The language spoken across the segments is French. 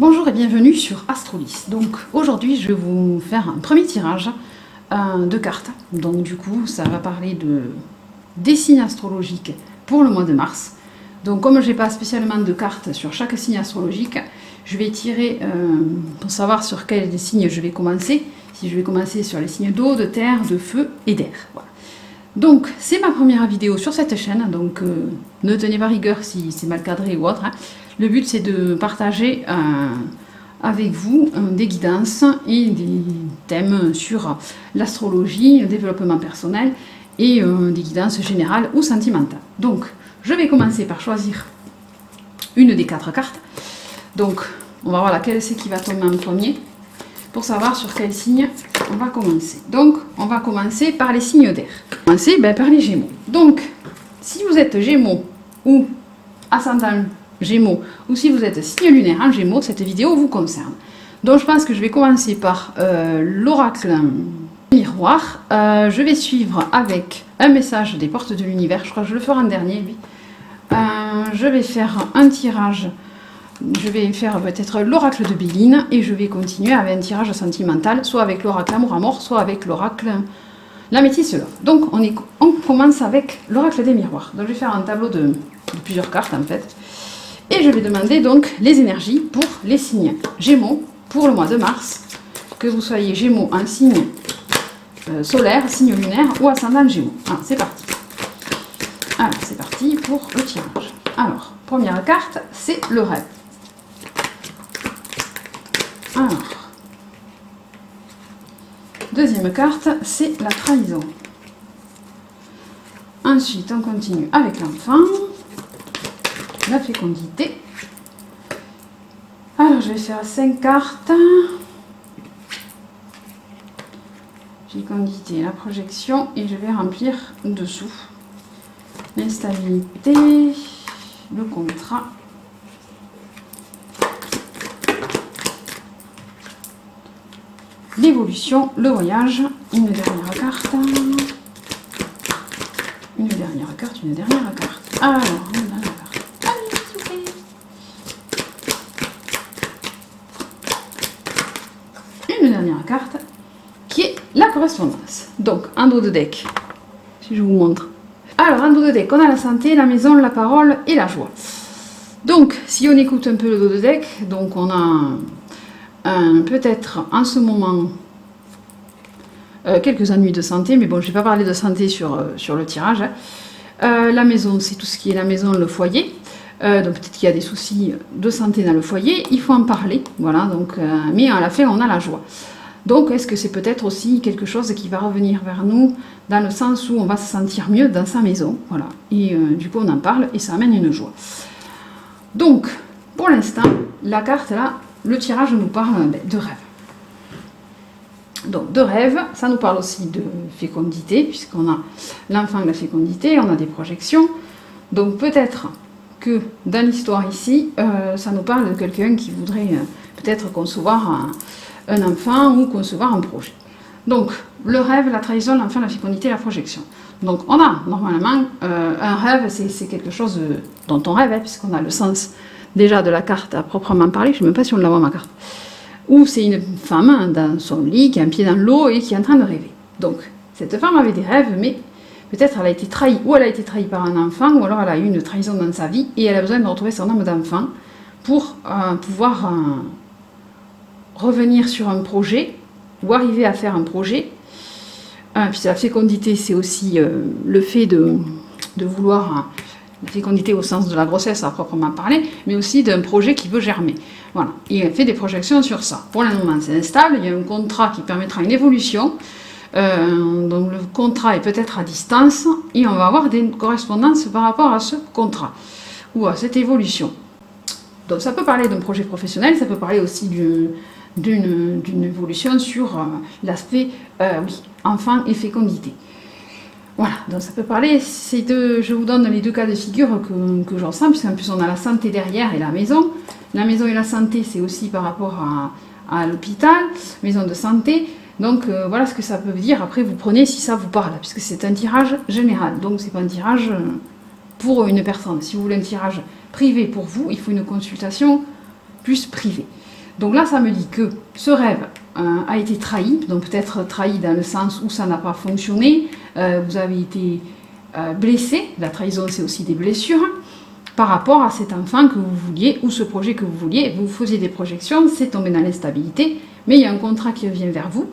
Bonjour et bienvenue sur Astrolys. Donc aujourd'hui je vais vous faire un premier tirage de cartes. Donc du coup ça va parler des signes astrologiques pour le mois de mars. Donc comme je n'ai pas spécialement de cartes sur chaque signe astrologique, je vais tirer pour savoir sur quels signes je vais commencer. Si je vais commencer sur les signes d'eau, de terre, de feu et d'air. Voilà. Donc c'est ma première vidéo sur cette chaîne, donc ne tenez pas rigueur si c'est mal cadré ou autre. Le but c'est de partager avec vous des guidances et des thèmes sur l'astrologie, le développement personnel et des guidances générales ou sentimentales. Donc je vais commencer par choisir une des 4 cartes. Donc on va voir laquelle c'est qui va tomber en premier pour savoir sur quel signe on va commencer. Donc on va commencer par les signes d'air. On va commencer par les Gémeaux. Donc si vous êtes Gémeaux ou ascendant Gémeaux, ou si vous êtes signe lunaire en Gémeaux, cette vidéo vous concerne. Donc je pense que je vais commencer par l'oracle miroir. Je vais suivre avec un message des portes de l'univers. Je crois que je le ferai en dernier, lui. Je vais faire un tirage. Je vais faire peut-être l'oracle de Béline et je vais continuer avec un tirage sentimental, soit avec l'oracle amour à mort, soit avec l'oracle la métisse love. Donc on commence avec l'oracle des miroirs. Donc je vais faire un tableau de plusieurs cartes en fait. Et je vais demander donc les énergies pour les signes Gémeaux pour le mois de mars. Que vous soyez Gémeaux en signe solaire, signe lunaire ou ascendant Gémeaux. Alors c'est parti. Alors c'est parti pour le tirage. Alors, première carte, c'est le rêve. Alors, deuxième carte, c'est la trahison. Ensuite, on continue avec l'enfant. La fécondité. Alors, je vais faire 5 cartes. Fécondité, la projection, et je vais remplir dessous. L'instabilité, le contrat. L'évolution, le voyage, une dernière carte. Une dernière carte, une dernière carte. Alors, on a la carte. Une dernière carte qui est la correspondance. Donc en dos de deck, si je vous montre. Alors en dos de deck, on a la santé, la maison, la parole et la joie. Donc si on écoute un peu le dos de deck, donc on a peut-être en ce moment quelques ennuis de santé, mais bon je ne vais pas parler de santé sur le tirage. La maison, c'est tout ce qui est la maison, le foyer. Donc peut-être qu'il y a des soucis de santé dans le foyer, il faut en parler, voilà, donc, mais à la fin on a la joie. Donc est-ce que c'est peut-être aussi quelque chose qui va revenir vers nous dans le sens où on va se sentir mieux dans sa maison, voilà, et du coup on en parle et ça amène une joie. Donc pour l'instant, la carte là, le tirage nous parle de rêve. Donc de rêve, ça nous parle aussi de fécondité, puisqu'on a l'enfant de la fécondité, on a des projections, donc peut-être que dans l'histoire ici, ça nous parle de quelqu'un qui voudrait peut-être concevoir un enfant ou concevoir un projet. Donc, le rêve, la trahison, l'enfant, la fécondité, la projection. Donc, on a normalement un rêve, c'est quelque chose dont on rêve, puisqu'on a le sens déjà de la carte à proprement parler. Je ne sais même pas si on la voit ma carte. Ou c'est une femme dans son lit qui a un pied dans l'eau et qui est en train de rêver. Donc, cette femme avait des rêves, mais peut-être elle a été trahie, ou elle a été trahie par un enfant, ou alors elle a eu une trahison dans sa vie, et elle a besoin de retrouver son âme d'enfant pour pouvoir revenir sur un projet, ou arriver à faire un projet. Puis la fécondité, c'est aussi le fait de vouloir, la fécondité au sens de la grossesse à proprement parler, mais aussi d'un projet qui veut germer. Voilà, et elle fait des projections sur ça. Pour le moment, c'est instable, il y a un contrat qui permettra une évolution. Donc le contrat est peut-être à distance et on va avoir des correspondances par rapport à ce contrat ou à cette évolution. Donc ça peut parler d'un projet professionnel, ça peut parler aussi d'une évolution sur l'aspect enfant et fécondité. Voilà, donc ça peut parler, je vous donne les 2 cas de figure que j'en sens, puisqu'en plus on a la santé derrière et la maison. La maison et la santé, c'est aussi par rapport à l'hôpital, maison de santé. Donc voilà ce que ça peut dire. Après vous prenez si ça vous parle, puisque c'est un tirage général. Donc c'est pas un tirage pour une personne. Si vous voulez un tirage privé pour vous, il faut une consultation plus privé. Donc là, ça me dit que ce rêve a été trahi, donc peut-être trahi dans le sens où ça n'a pas fonctionné, vous avez été blessé, la trahison c'est aussi des blessures, par rapport à cet enfant que vous vouliez ou ce projet que vous vouliez, vous faisiez des projections, c'est tombé dans l'instabilité, mais il y a un contrat qui vient vers vous,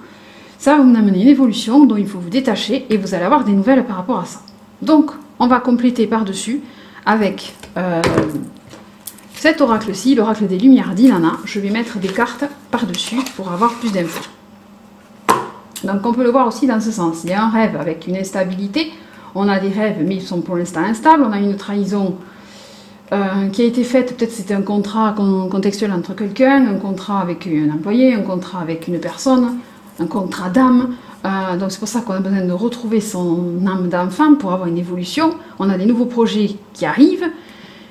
ça va vous amener une évolution dont il faut vous détacher et vous allez avoir des nouvelles par rapport à ça. Donc on va compléter par-dessus avec cet oracle-ci, l'oracle des lumières d'Inanna. Je vais mettre des cartes par-dessus pour avoir plus d'infos. Donc on peut le voir aussi dans ce sens. Il y a un rêve avec une instabilité. On a des rêves, mais ils sont pour l'instant instables. On a une trahison qui a été faite. Peut-être c'était un contrat contextuel entre quelqu'un, un contrat avec un employé, un contrat avec une personne, un contrat d'âme. Donc c'est pour ça qu'on a besoin de retrouver son âme d'enfant pour avoir une évolution. On a des nouveaux projets qui arrivent.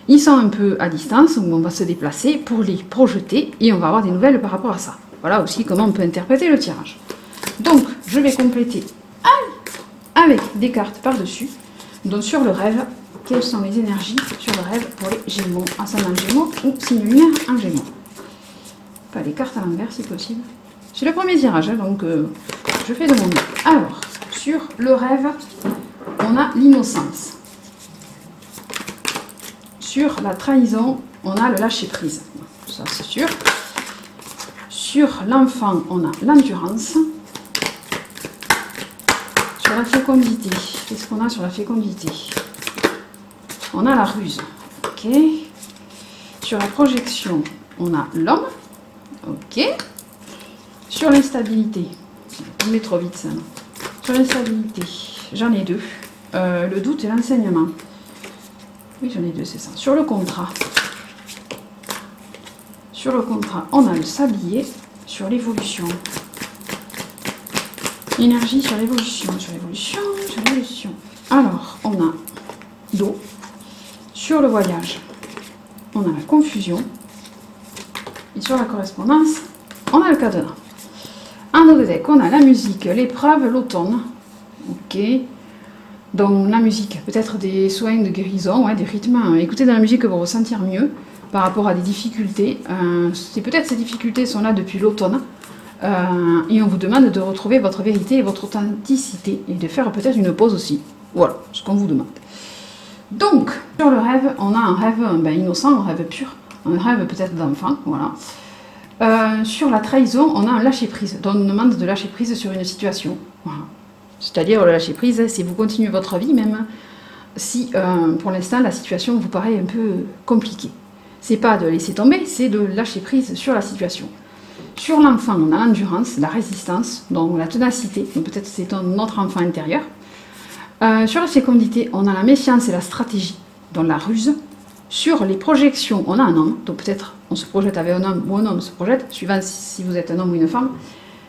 Ils sont un peu à distance, où on va se déplacer pour les projeter et on va avoir des nouvelles par rapport à ça. Voilà aussi comment on peut interpréter le tirage. Donc, je vais compléter avec des cartes par-dessus. Donc, sur le rêve, quelles sont les énergies sur le rêve pour les Gémeaux, ascendant Gémeaux ou signe lunaire en Gémeaux. Pas les cartes à l'envers si possible. C'est le premier tirage, hein, donc je fais de mon mieux. Alors, sur le rêve, on a l'innocence. Sur la trahison, on a le lâcher-prise. Ça, c'est sûr. Sur l'enfant, on a l'endurance. Sur la fécondité, qu'est-ce qu'on a sur la fécondité? On a la ruse. Ok. Sur la projection, on a l'homme. Ok. Sur l'instabilité, on met trop vite ça. Sur l'instabilité, j'en ai deux. Le doute et l'enseignement. Oui, j'en ai deux, c'est ça. Sur le contrat. Sur le contrat, on a le sablier. Sur l'évolution. Énergie sur l'évolution, sur l'évolution, sur l'évolution. Alors, on a l'eau. Sur le voyage, on a la confusion. Et sur la correspondance, on a le cadenas. En haut de deck, on a la musique, l'épreuve, l'automne. Ok. Donc la musique, peut-être des soins de guérison, ouais, des rythmes. Écoutez dans la musique pour vous sentir mieux par rapport à des difficultés. C'est peut-être ces difficultés sont là depuis l'automne. Et on vous demande de retrouver votre vérité et votre authenticité. Et de faire peut-être une pause aussi. Voilà, ce qu'on vous demande. Donc, sur le rêve, on a un rêve innocent, un rêve pur. Un rêve peut-être d'enfant, voilà. Sur la trahison, on a un lâcher-prise. Donc on nous demande de lâcher prise sur une situation. Voilà. C'est-à-dire le lâcher-prise, c'est vous continuez votre vie, même si pour l'instant la situation vous paraît un peu compliquée. C'est pas de laisser tomber, c'est de lâcher prise sur la situation. Sur l'enfant, on a l'endurance, la résistance, donc la ténacité, donc peut-être c'est notre enfant intérieur. Sur la fécondité, on a la méfiance et la stratégie, donc la ruse. Sur les projections, on a un homme, donc peut-être on se projette avec un homme ou un homme se projette, suivant si vous êtes un homme ou une femme.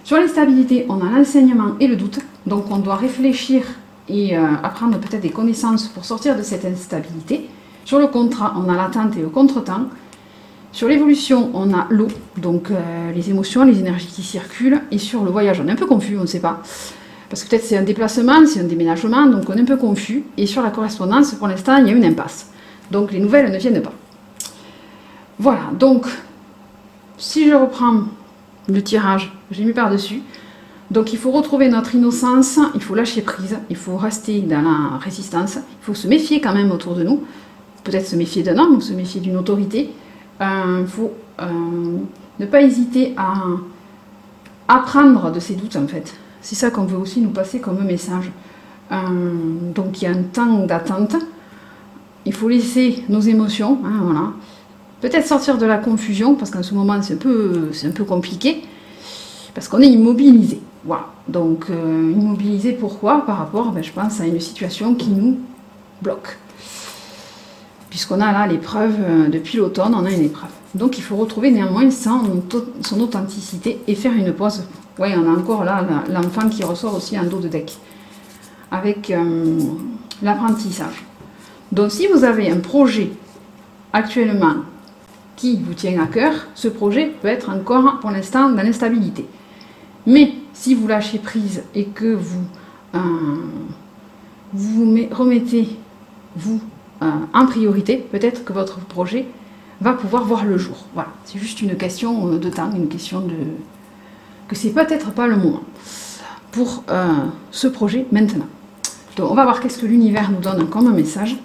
Sur l'instabilité, on a l'enseignement et le doute, donc on doit réfléchir et apprendre peut-être des connaissances pour sortir de cette instabilité. Sur le contrat, on a l'attente et le contretemps. Sur l'évolution, on a l'eau, donc les émotions, les énergies qui circulent. Et sur le voyage, on est un peu confus, on ne sait pas. Parce que peut-être c'est un déplacement, c'est un déménagement, donc on est un peu confus. Et sur la correspondance, pour l'instant, il y a une impasse. Donc les nouvelles ne viennent pas. Voilà, donc si je reprends le tirage, j'ai mis par-dessus. Donc il faut retrouver notre innocence, il faut lâcher prise, il faut rester dans la résistance, il faut se méfier quand même autour de nous. Peut-être se méfier d'un homme, se méfier d'une autorité. Il faut ne pas hésiter à apprendre de ses doutes en fait. C'est ça qu'on veut aussi nous passer comme message. Donc il y a un temps d'attente. Il faut laisser nos émotions, hein, voilà. Peut-être sortir de la confusion, parce qu'en ce moment c'est un peu compliqué, parce qu'on est immobilisé. Voilà. Donc immobilisé pourquoi? Par rapport, je pense, à une situation qui nous bloque. Puisqu'on a là l'épreuve, depuis l'automne, on a une épreuve. Donc il faut retrouver néanmoins son authenticité et faire une pause. Oui, on a encore là l'enfant qui ressort aussi en dos de deck, avec l'apprentissage. Donc si vous avez un projet actuellement qui vous tient à cœur, ce projet peut être encore pour l'instant dans l'instabilité. Mais si vous lâchez prise et que vous remettez en priorité, peut-être que votre projet va pouvoir voir le jour. Voilà, c'est juste une question de temps, une question de... que c'est peut-être pas le moment pour ce projet maintenant. Donc on va voir qu'est-ce que l'univers nous donne comme message.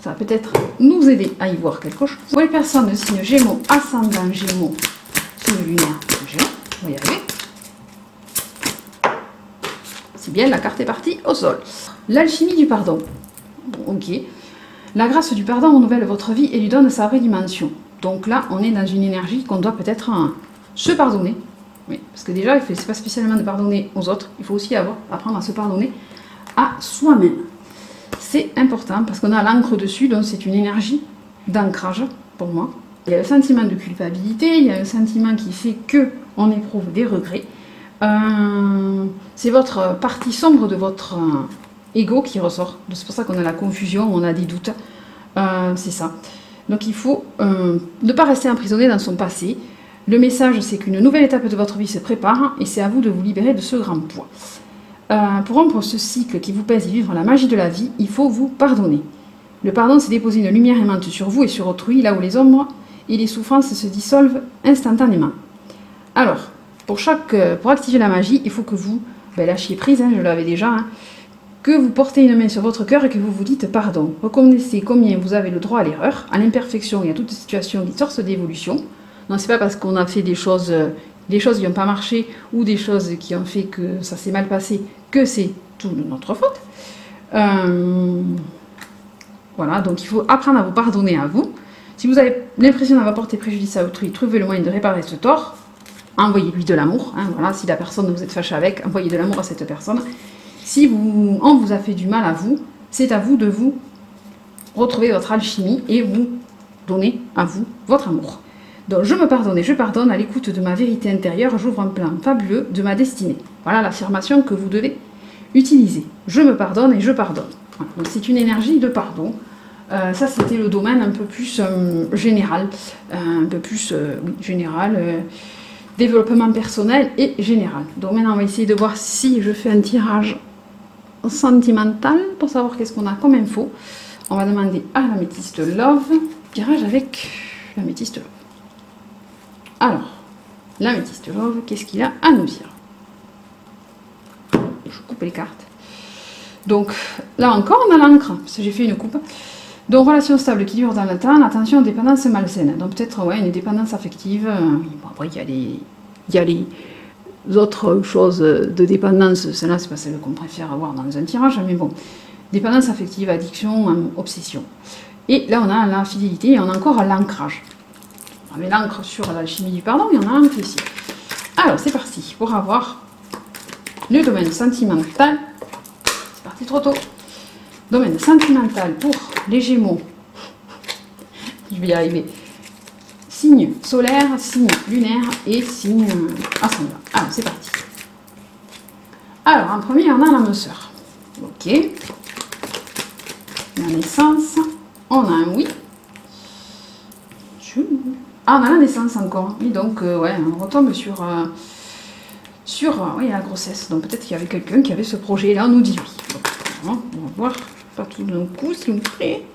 Ça va peut-être nous aider à y voir quelque chose. Pour les personnes de signe Gémeaux, ascendant Gémeaux, signe lunaire Gémeaux, on va y arriver. C'est bien, la carte est partie au sol. L'alchimie du pardon. Bon, ok. La grâce du pardon renouvelle votre vie et lui donne sa vraie dimension. Donc là, on est dans une énergie qu'on doit peut-être se pardonner. Oui, parce que déjà, c'est pas spécialement de pardonner aux autres. Il faut aussi apprendre à se pardonner à soi-même. C'est important parce qu'on a l'encre dessus, donc c'est une énergie d'ancrage pour moi. Il y a le sentiment de culpabilité, il y a le sentiment qui fait que on éprouve des regrets. C'est votre partie sombre de votre ego qui ressort. C'est pour ça qu'on a la confusion, on a des doutes. C'est ça. Donc il faut ne pas rester emprisonné dans son passé. Le message, c'est qu'une nouvelle étape de votre vie se prépare et c'est à vous de vous libérer de ce grand poids. Pour rompre ce cycle qui vous pèse et vivre la magie de la vie, il faut vous pardonner. Le pardon, c'est déposer une lumière aimante sur vous et sur autrui, là où les ombres et les souffrances se dissolvent instantanément. Alors, pour activer la magie, il faut que vous lâchiez prise, je l'avais déjà, que vous portez une main sur votre cœur et que vous vous dites pardon. Reconnaissez combien vous avez le droit à l'erreur, à l'imperfection et à toute situation qui sortent d'évolution. Non, c'est pas parce qu'on a fait des choses qui n'ont pas marché ou des choses qui ont fait que ça s'est mal passé que c'est tout de notre faute. Voilà, donc il faut apprendre à vous pardonner à vous. Si vous avez l'impression d'avoir porté préjudice à autrui, trouvez le moyen de réparer ce tort. Envoyez-lui de l'amour. Voilà, si la personne dont vous êtes fâché avec, envoyez de l'amour à cette personne. Si on vous a fait du mal à vous, c'est à vous de vous retrouver votre alchimie et vous donner à vous votre amour. Donc je me pardonne et je pardonne à l'écoute de ma vérité intérieure, j'ouvre un plan fabuleux de ma destinée. Voilà l'affirmation que vous devez utiliser. Je me pardonne et je pardonne. Voilà. Donc c'est une énergie de pardon. Ça c'était le domaine un peu plus général, développement personnel et général. Donc maintenant on va essayer de voir si je fais un tirage sentimental pour savoir qu'est-ce qu'on a comme info. On va demander à l'améthyste Love, tirage avec l'améthyste Love. Alors, l'améthyste Love, qu'est-ce qu'il a à nous dire? Je coupe les cartes. Donc, là encore, on a l'encre, parce que j'ai fait une coupe. Donc, relation stable qui dure dans le temps, attention, dépendance malsaine. Donc, peut-être, une dépendance affective. Bon, après, il y a les autres choses de dépendance. Celle-là, c'est pas celle qu'on préfère avoir dans un tirage, mais bon. Dépendance affective, addiction, obsession. Et là, on a la fidélité et on a encore l'ancrage. On met l'encre sur l'alchimie du pardon, il y en a un ici. Alors, c'est parti pour avoir le domaine sentimental. C'est parti trop tôt. Domaine sentimental pour les Gémeaux. Je vais y arriver. Signe solaire, signe lunaire et signe ascendant. Alors, c'est parti. Alors, en premier, on a l'âme sœur. Ok. La naissance. On a un oui. Ah, on a la naissance encore. Oui, donc, on retombe sur la grossesse. Donc, peut-être qu'il y avait quelqu'un qui avait ce projet. Là, on nous dit oui. Bon, on va voir. Pas tout d'un coup, s'il vous plaît.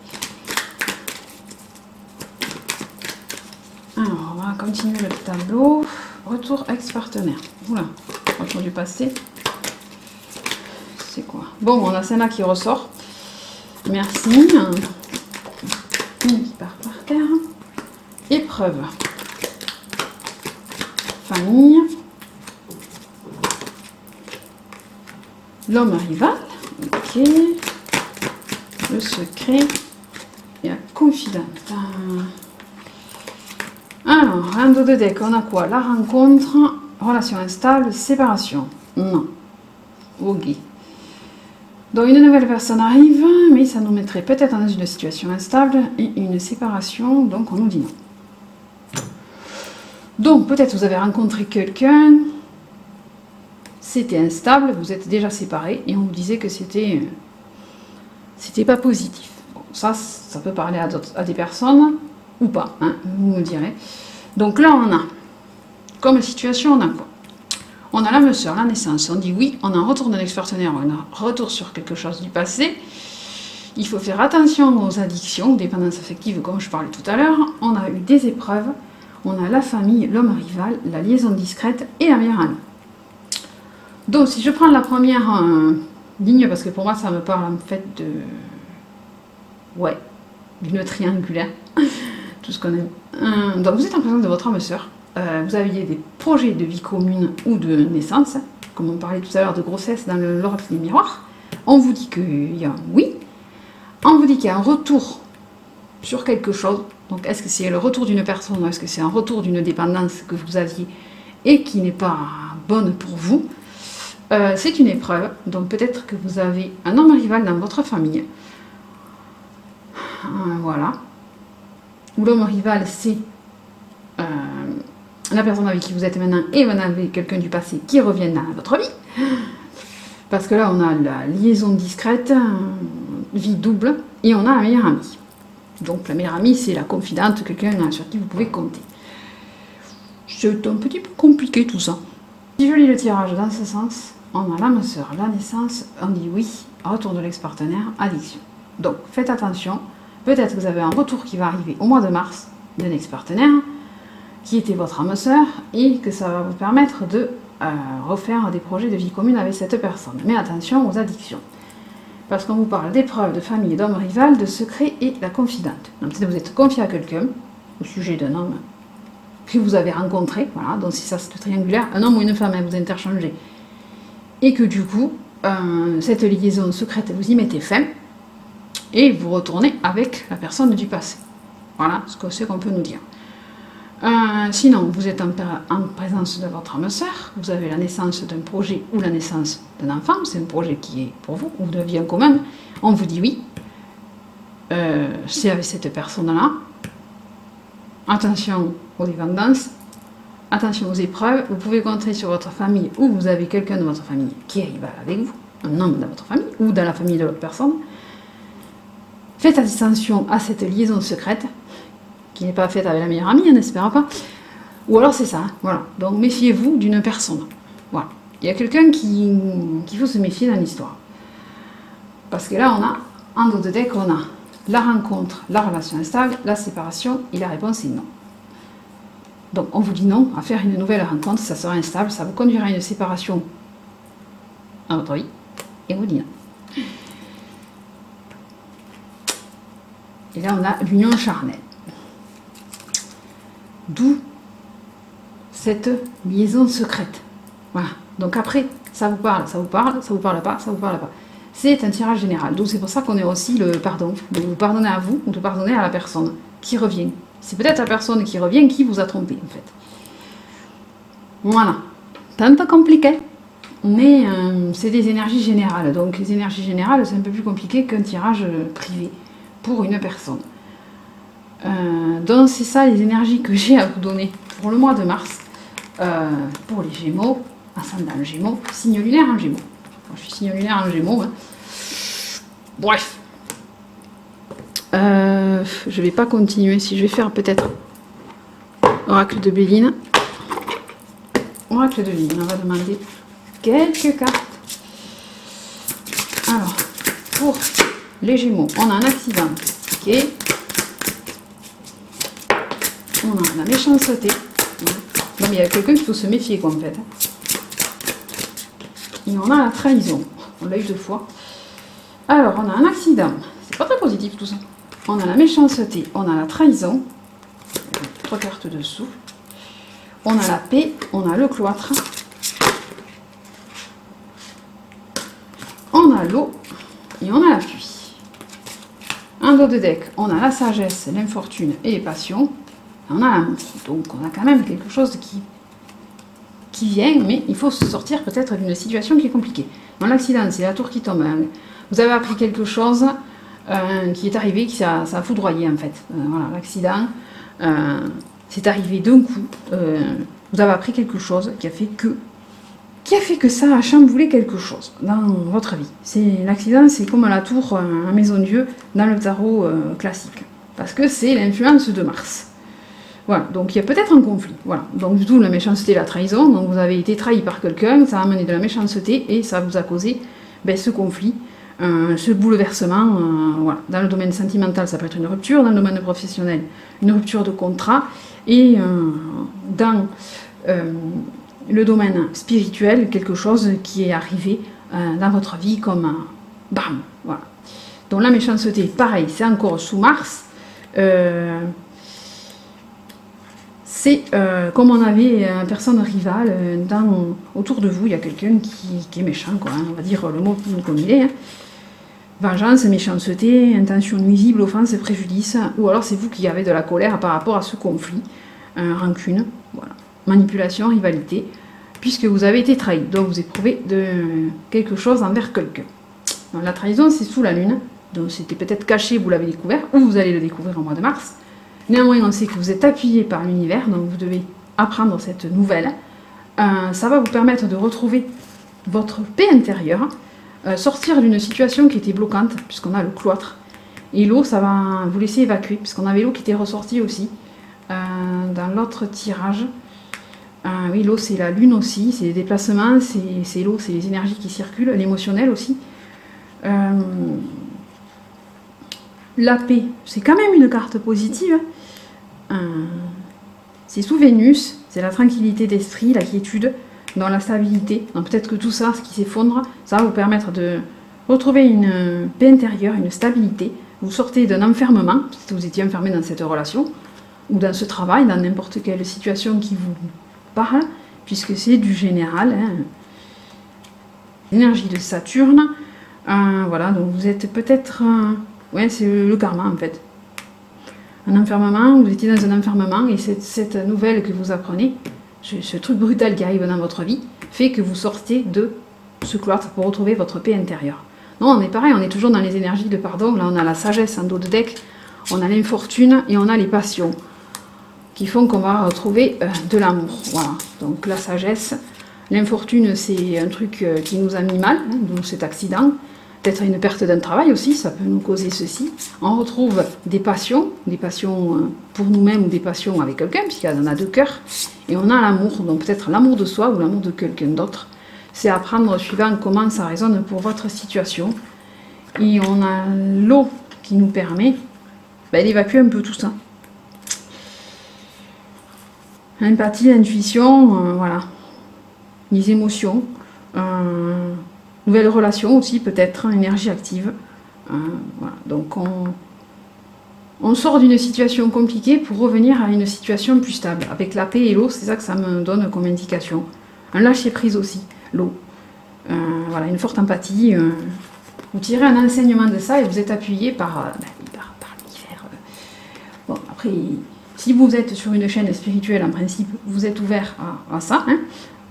Alors, on va continuer le tableau. Retour ex-partenaire. Oula, retour du passé. C'est quoi? Bon, on a celle-là qui ressort. Merci. Une qui part par terre. Épreuve. Famille. L'homme rival. Ok. Le secret. Et la confidente. Alors, rando de deck, on a quoi? La rencontre, relation instable, séparation. Non. Ok. Donc une nouvelle personne arrive, mais ça nous mettrait peut-être dans une situation instable et une séparation, donc on nous dit non. Donc peut-être vous avez rencontré quelqu'un, c'était instable, vous êtes déjà séparés et on vous disait que c'était pas positif. Bon, ça peut parler à des personnes ou pas, vous me direz. Donc là on a, comme situation, on a quoi? On a l'âme sœur, la naissance, on dit oui, on a un retour de l'ex-partenaire, on a un retour sur quelque chose du passé. Il faut faire attention aux addictions, aux dépendances affectives, comme je parlais tout à l'heure. On a eu des épreuves, on a la famille, l'homme rival, la liaison discrète et la meilleure amie. Donc, si je prends la première ligne, parce que pour moi, ça me parle en fait de... Ouais, d'une triangulaire, tout ce qu'on aime. Donc, vous êtes en présence de votre âme sœur. Vous aviez des projets de vie commune ou de naissance, comme on parlait tout à l'heure de grossesse dans l'oracle des miroirs. On vous dit qu'il y a un oui. On vous dit qu'il y a un retour sur quelque chose. Donc, est-ce que c'est le retour d'une personne ou est-ce que c'est un retour d'une dépendance que vous aviez et qui n'est pas bonne pour vous? C'est une épreuve. Donc, peut-être que vous avez un homme rival dans votre famille. Voilà. Ou l'homme rival, c'est la personne avec qui vous êtes maintenant et vous avez quelqu'un du passé qui revient dans votre vie. Parce que là, on a la liaison discrète, vie double, et on a la meilleure amie. Donc la meilleure amie, c'est la confidente, quelqu'un sur qui vous pouvez compter. C'est un petit peu compliqué tout ça. Si je lis le tirage dans ce sens, on a l'âme sœur, la naissance, on dit oui, retour de l'ex-partenaire, addiction. Donc faites attention, peut-être que vous avez un retour qui va arriver au mois de mars d'un ex-partenaire, qui était votre âme sœur, et que ça va vous permettre de refaire des projets de vie commune avec cette personne. Mais attention aux addictions. Parce qu'on vous parle d'épreuves, de famille, d'hommes rival, de secrets et la confidente. Donc peut-être vous êtes confié à quelqu'un, au sujet d'un homme que vous avez rencontré, voilà, donc si ça c'est triangulaire, un homme ou une femme, vous interchangez. Et que du coup, cette liaison secrète, vous y mettez fin, et vous retournez avec la personne du passé. Voilà ce que c'est qu'on peut nous dire. Sinon, vous êtes en présence de votre âme sœur, vous avez la naissance d'un projet ou la naissance d'un enfant, c'est un projet qui est pour vous, ou de vie en commun, on vous dit oui, c'est avec cette personne-là, attention aux dépendances, attention aux épreuves, vous pouvez compter sur votre famille ou vous avez quelqu'un de votre famille qui arrive avec vous, un homme dans votre famille ou dans la famille de l'autre personne. Faites attention à cette liaison secrète, qui n'est pas faite avec la meilleure amie, on n'espère pas. Ou alors c'est ça, voilà. Donc méfiez-vous d'une personne. Voilà. Il y a quelqu'un qu'il faut se méfier dans l'histoire. Parce que là, on a, en dos de deck, on a la rencontre, la relation instable, la séparation, et la réponse est non. Donc on vous dit non à faire une nouvelle rencontre, ça sera instable, ça vous conduira à une séparation à votre vie, et on vous dit non. Et là, on a l'union charnelle. D'où cette liaison secrète. Voilà. Donc après, ça vous parle, ça vous parle, ça vous parle pas, ça vous parle pas. C'est un tirage général. Donc c'est pour ça qu'on est aussi le pardon. De vous pardonner à vous ou de pardonner à la personne qui revient. C'est peut-être la personne qui revient qui vous a trompé, en fait. Voilà. C'est un peu compliqué. Mais c'est des énergies générales. Donc les énergies générales, c'est un peu plus compliqué qu'un tirage privé pour une personne. Donc c'est ça les énergies que j'ai à vous donner pour le mois de mars, pour les Gémeaux, ascendant Gémeaux, signe lunaire en Gémeaux. Moi, je suis signe lunaire en Gémeaux. Hein. Bref. Je vais pas continuer. Si je vais faire peut-être oracle de Béline. Oracle de Béline, on va demander quelques cartes. Alors, pour les Gémeaux, on a un accident. Ok. On a la méchanceté. Non, mais il y a quelqu'un qu'il faut se méfier, quoi, en fait. Et on a la trahison. On l'a eu 2 fois. Alors, on a un accident. C'est pas très positif, tout ça. On a la méchanceté. On a la trahison. 3 cartes dessous. On a la paix. On a le cloître. On a l'eau. Et on a la pluie. Un dos de deck. On a la sagesse, l'infortune et les passions. On a l'amour. Donc on a quand même quelque chose qui vient, mais il faut se sortir peut-être d'une situation qui est compliquée. Dans l'accident, c'est la tour qui tombe. Vous avez appris quelque chose qui est arrivé, qui ça a foudroyé en fait. Voilà, l'accident, c'est arrivé d'un coup. Vous avez appris quelque chose qui a fait que ça a chamboulé quelque chose dans votre vie. L'accident, c'est comme la tour à Maison Dieu dans le tarot classique. Parce que c'est l'influence de Mars. Voilà, donc il y a peut-être un conflit. Voilà, donc d'où la méchanceté et la trahison. Donc vous avez été trahi par quelqu'un, ça a amené de la méchanceté et ça vous a causé ce conflit ce bouleversement. Voilà. Dans le domaine sentimental, ça peut être une rupture. Dans le domaine professionnel, une rupture de contrat. Et dans le domaine spirituel, quelque chose qui est arrivé dans votre vie comme bam, voilà. Donc la méchanceté, pareil, c'est encore sous Mars. C'est comme on avait une personne rivale autour de vous, il y a quelqu'un qui est méchant, quoi, hein, on va dire le mot comme il est. Hein. Vengeance, méchanceté, intention nuisible, offense, préjudice, ou alors c'est vous qui avez de la colère par rapport à ce conflit, rancune, voilà. Manipulation, rivalité, puisque vous avez été trahi, donc vous éprouvez de quelque chose envers quelqu'un. La trahison, c'est sous la lune, donc c'était peut-être caché, vous l'avez découvert, ou vous allez le découvrir au mois de mars. Néanmoins, on sait que vous êtes appuyé par l'univers, donc vous devez apprendre cette nouvelle. Ça va vous permettre de retrouver votre paix intérieure, sortir d'une situation qui était bloquante, puisqu'on a le cloître. Et l'eau, ça va vous laisser évacuer, puisqu'on avait l'eau qui était ressortie aussi dans l'autre tirage. Oui, l'eau, c'est la lune aussi, c'est les déplacements, c'est l'eau, c'est les énergies qui circulent, l'émotionnel aussi. La paix, c'est quand même une carte positive. C'est sous Vénus, c'est la tranquillité d'esprit, la quiétude, dans la stabilité. Donc peut-être que tout ça, ce qui s'effondre, ça va vous permettre de retrouver une paix intérieure, une stabilité. Vous sortez d'un enfermement, peut-être que vous étiez enfermé dans cette relation, ou dans ce travail, dans n'importe quelle situation qui vous parle, puisque c'est du général. Hein. L'énergie de Saturne. Voilà, donc vous êtes peut-être... ouais, c'est le karma en fait. Un enfermement, vous étiez dans un enfermement et cette nouvelle que vous apprenez, ce truc brutal qui arrive dans votre vie, fait que vous sortez de ce cloître pour retrouver votre paix intérieure. Non, on est pareil, on est toujours dans les énergies de pardon. Là, on a la sagesse en dos de deck, on a l'infortune et on a les passions qui font qu'on va retrouver de l'amour. Voilà, donc la sagesse. L'infortune, c'est un truc qui nous a mis mal, hein, donc cet accident. Peut-être une perte d'un travail aussi, ça peut nous causer ceci. On retrouve des passions pour nous-mêmes ou des passions avec quelqu'un, puisqu'il y en a deux cœurs. Et on a l'amour, donc peut-être l'amour de soi ou l'amour de quelqu'un d'autre. C'est à prendre suivant comment ça résonne pour votre situation. Et on a l'eau qui nous permet d'évacuer un peu tout ça. L'empathie, l'intuition, voilà. Les émotions. Nouvelle relation aussi, peut-être, énergie active. Voilà. Donc on sort d'une situation compliquée pour revenir à une situation plus stable. Avec la paix et l'eau, c'est ça que ça me donne comme indication. Un lâcher-prise aussi, l'eau. Voilà, une forte empathie. Vous tirez un enseignement de ça et vous êtes appuyé par l'univers. Bon, après, si vous êtes sur une chaîne spirituelle, en principe, vous êtes ouvert à ça. Hein.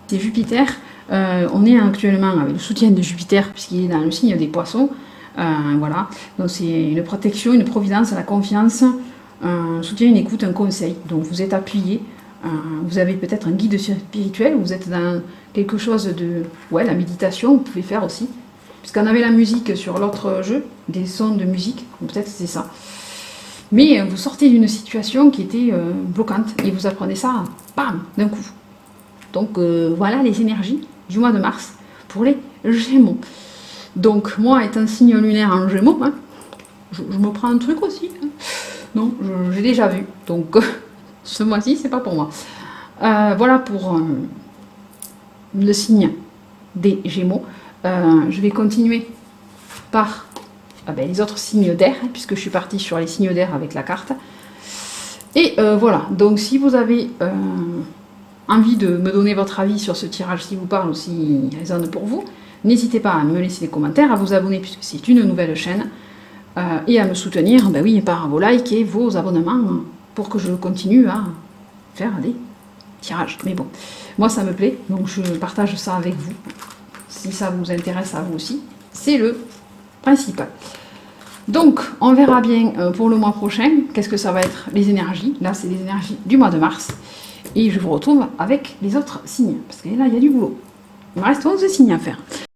C'est Jupiter. On est actuellement avec le soutien de Jupiter, puisqu'il est dans le signe des poissons. Voilà. Donc c'est une protection, une providence, la confiance, un soutien, une écoute, un conseil. Donc vous êtes appuyé. Vous avez peut-être un guide spirituel, vous êtes dans quelque chose de... Ouais, la méditation, vous pouvez faire aussi. Puisqu'on avait la musique sur l'autre jeu, des sons de musique, peut-être c'est ça. Mais vous sortez d'une situation qui était bloquante et vous apprenez ça, bam, d'un coup. Donc voilà les énergies du mois de mars pour les Gémeaux. Donc moi, étant signe lunaire en Gémeaux, hein, je me prends un truc aussi. Hein. Non, j'ai déjà vu. Donc ce mois-ci, c'est pas pour moi. Voilà pour le signe des Gémeaux. Je vais continuer par les autres signes d'air, hein, puisque je suis partie sur les signes d'air avec la carte. Et voilà, donc si vous avez envie de me donner votre avis sur ce tirage, s'il vous parle ou s'il résonne pour vous, n'hésitez pas à me laisser des commentaires, à vous abonner puisque c'est une nouvelle chaîne, et à me soutenir par vos likes et vos abonnements pour que je continue à faire des tirages. Mais bon, moi ça me plaît, donc je partage ça avec vous. Si ça vous intéresse à vous aussi, c'est le principal. Donc, on verra bien pour le mois prochain, qu'est-ce que ça va être les énergies. Là, c'est les énergies du mois de mars. Et je vous retrouve avec les autres signes, parce que là, il y a du boulot. Il me reste 11 signes à faire.